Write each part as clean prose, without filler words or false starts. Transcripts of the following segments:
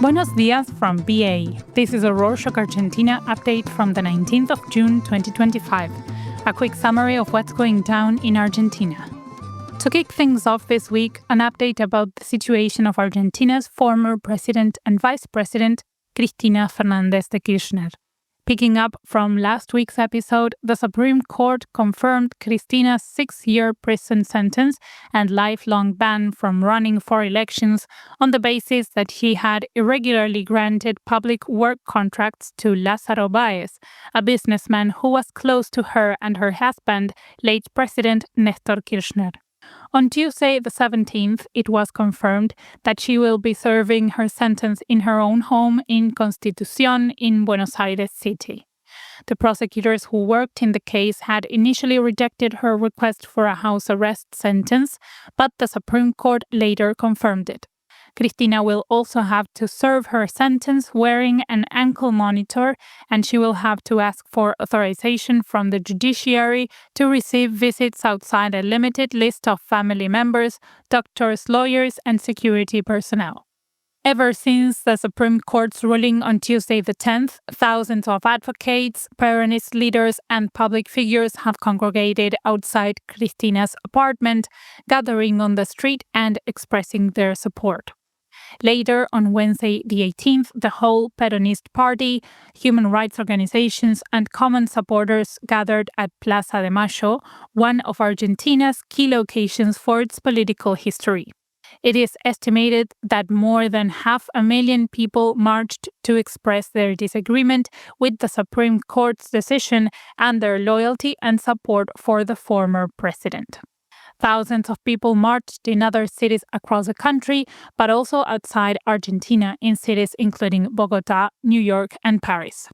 Buenos dias from BA. This is a Rorschach Argentina update from the 19th of June 2025. A quick summary of what's going down in Argentina. To kick things off this week, an update about the situation of Argentina's former president and vice president, Cristina Fernández de Kirchner. Picking up from last week's episode, the Supreme Court confirmed Cristina's 6-year prison sentence and lifelong ban from running for elections on the basis that she had irregularly granted public work contracts to Lázaro Báez, a businessman who was close to her and her husband, late President Néstor Kirchner. On Tuesday, the 17th, it was confirmed that she will be serving her sentence in her own home in Constitución in Buenos Aires City. The prosecutors who worked in the case had initially rejected her request for a house arrest sentence, but the Supreme Court later confirmed it. Cristina will also have to serve her sentence wearing an ankle monitor, and she will have to ask for authorization from the judiciary to receive visits outside a limited list of family members, doctors, lawyers, and security personnel. Ever since the Supreme Court's ruling on Tuesday the 10th, thousands of advocates, Peronist leaders, and public figures have congregated outside Cristina's apartment, gathering on the street and expressing their support. Later, on Wednesday the 18th, the whole Peronist party, human rights organizations, and common supporters gathered at Plaza de Mayo, one of Argentina's key locations for its political history. It is estimated that more than 500,000 people marched to express their disagreement with the Supreme Court's decision and their loyalty and support for the former president. Thousands of people marched in other cities across the country, but also outside Argentina in cities including Bogotá, New York, and Paris.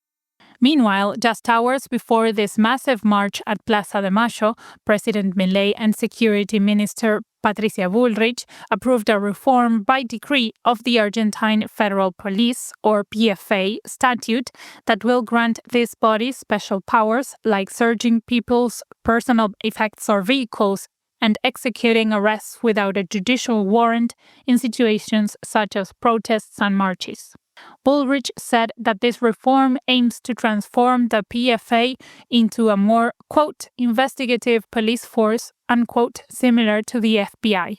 Meanwhile, just hours before this massive march at Plaza de Mayo, President Milei and Security Minister Patricia Bullrich approved a reform by decree of the Argentine Federal Police, or PFA, statute that will grant this body special powers like searching people's personal effects or vehicles and executing arrests without a judicial warrant in situations such as protests and marches. Bullrich said that this reform aims to transform the PFA into a more, quote, investigative police force, unquote, similar to the FBI.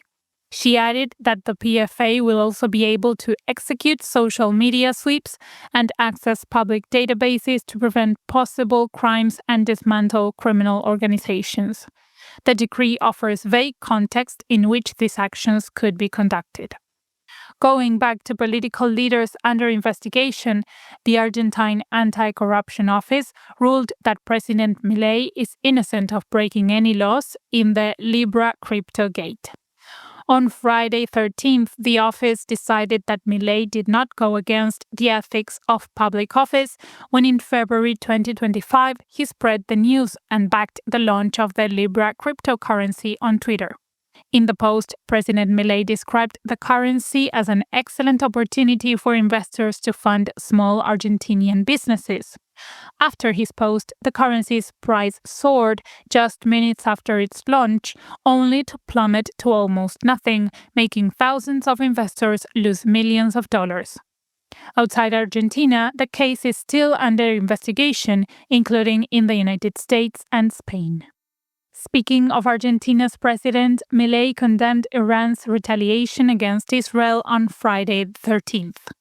She added that the PFA will also be able to execute social media sweeps and access public databases to prevent possible crimes and dismantle criminal organizations. The decree offers vague context in which these actions could be conducted. Going back to political leaders under investigation, the Argentine Anti-Corruption Office ruled that President Milei is innocent of breaking any laws in the Libra crypto gate. On Friday 13th, the office decided that Milei did not go against the ethics of public office when in February 2025 he spread the news and backed the launch of the Libra cryptocurrency on Twitter. In the post, President Milei described the currency as an excellent opportunity for investors to fund small Argentinian businesses. After his post, the currency's price soared just minutes after its launch, only to plummet to almost nothing, making thousands of investors lose millions of dollars. Outside Argentina, the case is still under investigation, including in the United States and Spain. Speaking of Argentina's president, Milei condemned Iran's retaliation against Israel on Friday 13th.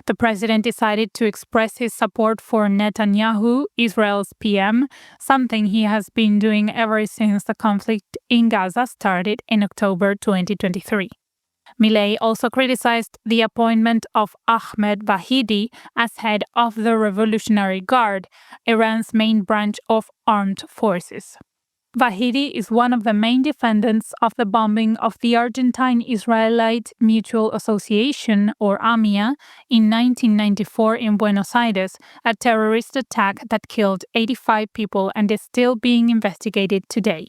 The president decided to express his support for Netanyahu, Israel's PM, something he has been doing ever since the conflict in Gaza started in October 2023. Milei also criticized the appointment of Ahmed Vahidi as head of the Revolutionary Guard, Iran's main branch of armed forces. Vahidi is one of the main defendants of the bombing of the Argentine-Israelite Mutual Association, or AMIA, in 1994 in Buenos Aires, a terrorist attack that killed 85 people and is still being investigated today.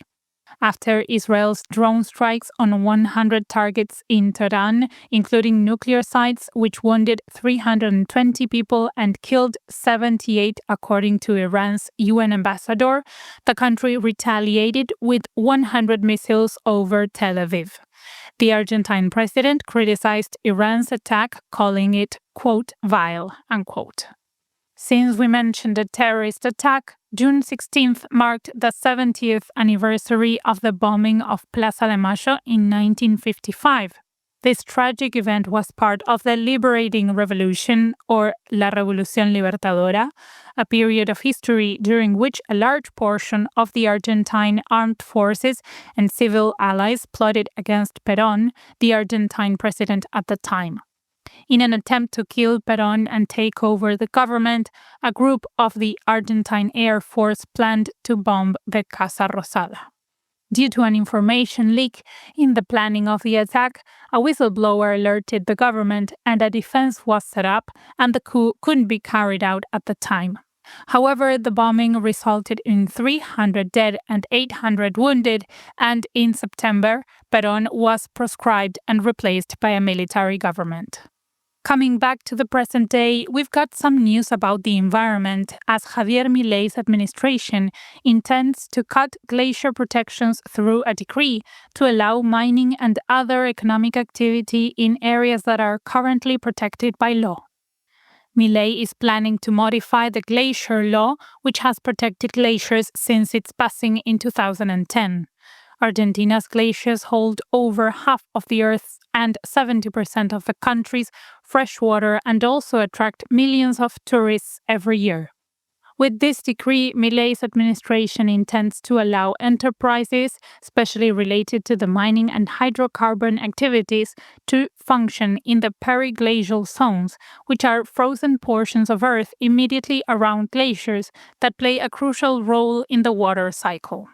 After Israel's drone strikes on 100 targets in Tehran, including nuclear sites, which wounded 320 people and killed 78 according to Iran's UN ambassador, the country retaliated with 100 missiles over Tel Aviv. The Argentine president criticized Iran's attack, calling it, quote, vile, unquote. Since we mentioned the terrorist attack, June 16th marked the 70th anniversary of the bombing of Plaza de Mayo in 1955. This tragic event was part of the Liberating Revolution, or La Revolución Libertadora, a period of history during which a large portion of the Argentine armed forces and civil allies plotted against Perón, the Argentine president at the time. In an attempt to kill Perón and take over the government, a group of the Argentine Air Force planned to bomb the Casa Rosada. Due to an information leak in the planning of the attack, a whistleblower alerted the government and a defense was set up, and the coup couldn't be carried out at the time. However, the bombing resulted in 300 dead and 800 wounded, and in September, Perón was proscribed and replaced by a military government. Coming back to the present day, we've got some news about the environment, as Javier Milei's administration intends to cut glacier protections through a decree to allow mining and other economic activity in areas that are currently protected by law. Milei is planning to modify the glacier law, which has protected glaciers since its passing in 2010. Argentina's glaciers hold over half of the Earth's and 70% of the country's fresh water and also attract millions of tourists every year. With this decree, Milei's administration intends to allow enterprises, especially related to the mining and hydrocarbon activities, to function in the periglacial zones, which are frozen portions of Earth immediately around glaciers that play a crucial role in the water cycle.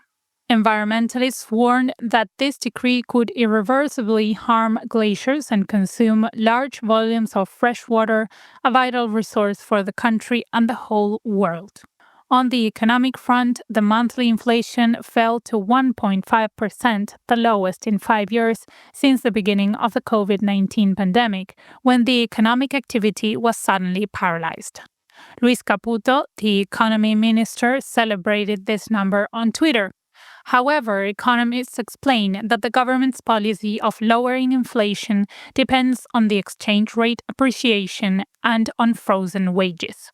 Environmentalists warn that this decree could irreversibly harm glaciers and consume large volumes of fresh water, a vital resource for the country and the whole world. On the economic front, the monthly inflation fell to 1.5%, the lowest in 5 years since the beginning of the COVID-19 pandemic, when the economic activity was suddenly paralyzed. Luis Caputo, the economy minister, celebrated this number on Twitter. However, economists explain that the government's policy of lowering inflation depends on the exchange rate appreciation and on frozen wages.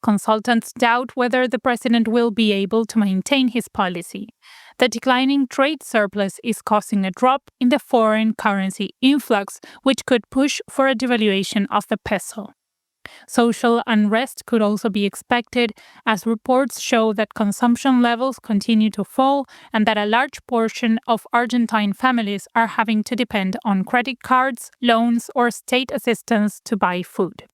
Consultants doubt whether the president will be able to maintain his policy. The declining trade surplus is causing a drop in the foreign currency influx, which could push for a devaluation of the peso. Social unrest could also be expected, as reports show that consumption levels continue to fall and that a large portion of Argentine families are having to depend on credit cards, loans, or state assistance to buy food.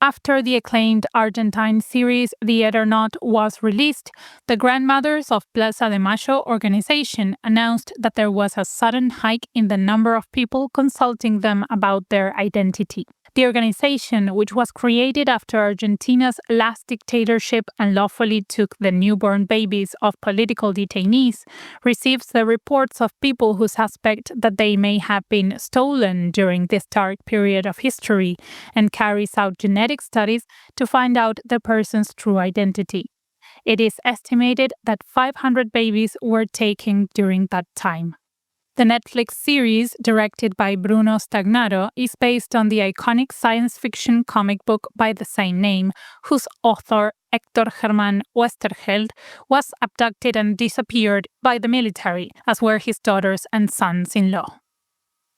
After the acclaimed Argentine series The Eternaut was released, the Grandmothers of Plaza de Mayo organization announced that there was a sudden hike in the number of people consulting them about their identity. The organization, which was created after Argentina's last dictatorship and lawfully took the newborn babies of political detainees, receives the reports of people who suspect that they may have been stolen during this dark period of history and carries out genetic studies to find out the person's true identity. It is estimated that 500 babies were taken during that time. The Netflix series, directed by Bruno Stagnaro, is based on the iconic science fiction comic book by the same name, whose author, Héctor Germán Westergeld, was abducted and disappeared by the military, as were his daughters and sons-in-law.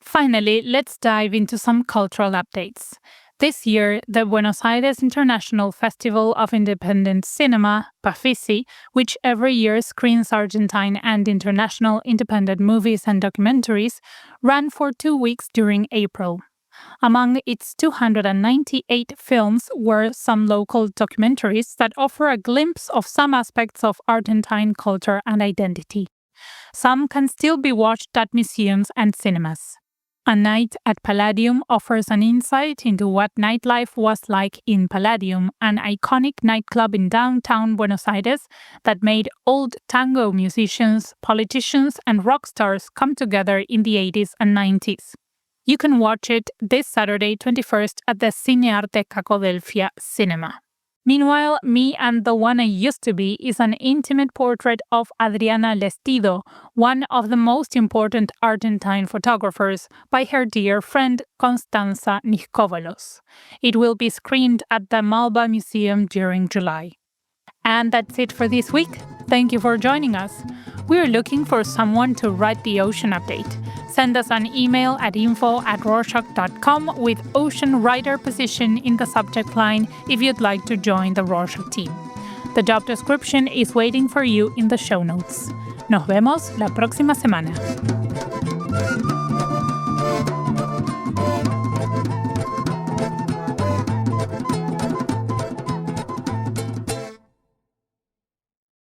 Finally, let's dive into some cultural updates. This year, the Buenos Aires International Festival of Independent Cinema, Bafisi, which every year screens Argentine and international independent movies and documentaries, ran for 2 weeks during April. Among its 298 films were some local documentaries that offer a glimpse of some aspects of Argentine culture and identity. Some can still be watched at museums and cinemas. A Night at Palladium offers an insight into what nightlife was like in Palladium, an iconic nightclub in downtown Buenos Aires that made old tango musicians, politicians, and rock stars come together in the 80s and 90s. You can watch it this Saturday 21st at the Cinearte Cacodelfia Cinema. Meanwhile, Me and the One I Used to Be is an intimate portrait of Adriana Lestido, one of the most important Argentine photographers, by her dear friend Constanza Niscovelos. It will be screened at the Malba Museum during July. And that's it for this week. Thank you for joining us. We're looking for someone to write the ocean update. Send us an email at info@rorschach.com with ocean writer position in the subject line if you'd like to join the Rorschach team. The job description is waiting for you in the show notes. Nos vemos la próxima semana.